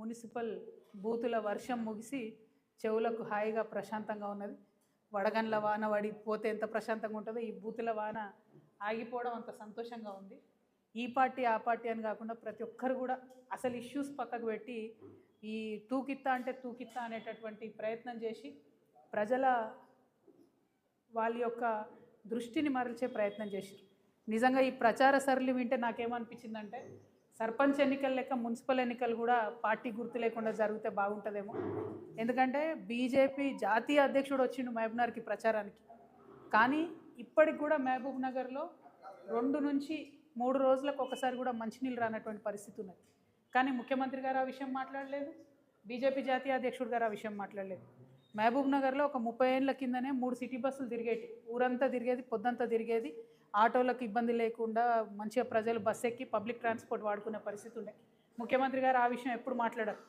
Municipal బూతుల వర్షం ముగిసి చెవులకు హాయిగా ప్రశాంతంగా ఉన్నది. వడగండ్ల వాన పడిపోతే ఎంత ప్రశాంతంగా ఉంటుందో ఈ బూతుల వాన ఆగిపోవడం అంత సంతోషంగా ఉంది. ఈ పార్టీ ఆ పార్టీ అని కాకుండా ప్రతి ఒక్కరు కూడా అసలు ఇష్యూస్ పక్కకు పెట్టి ఈ తూకిత్తా అంటే తూకిత్తా అనేటటువంటి ప్రయత్నం చేసి ప్రజల వాళ్ళ యొక్క దృష్టిని మరల్చే ప్రయత్నం చేశారు. నిజంగా ఈ ప్రచార సరళి వింటే నాకేమనిపించిందంటే సర్పంచ్ ఎన్నికలు లెక్క మున్సిపల్ ఎన్నికలు కూడా పార్టీ గుర్తు లేకుండా జరిగితే బాగుంటుందేమో. ఎందుకంటే బీజేపీ జాతీయ అధ్యక్షుడు వచ్చిండు మహబూబ్నగర్కి ప్రచారానికి, కానీ ఇప్పటికి కూడా మహబూబ్ నగర్లో 2 నుంచి 3 రోజులకు ఒకసారి కూడా మంచినీళ్ళు రానటువంటి పరిస్థితి ఉన్నది. కానీ ముఖ్యమంత్రి గారు ఆ విషయం మాట్లాడలేదు, బీజేపీ జాతీయ అధ్యక్షుడు గారు ఆ విషయం మాట్లాడలేదు. మహబూబ్ నగర్లో ఒక 30 ఏళ్ళ కిందనే 3 సిటీ బస్సులు తిరిగేటి, ఊరంతా తిరిగేది, పొద్దంతా తిరిగేది, ఆటోలకు ఇబ్బంది లేకుండా మంచిగా ప్రజలు బస్సు ఎక్కి పబ్లిక్ ట్రాన్స్పోర్ట్ వాడుకునే పరిస్థితి ఉండే. ముఖ్యమంత్రి గారు ఆ విషయం ఎప్పుడు మాట్లాడారు.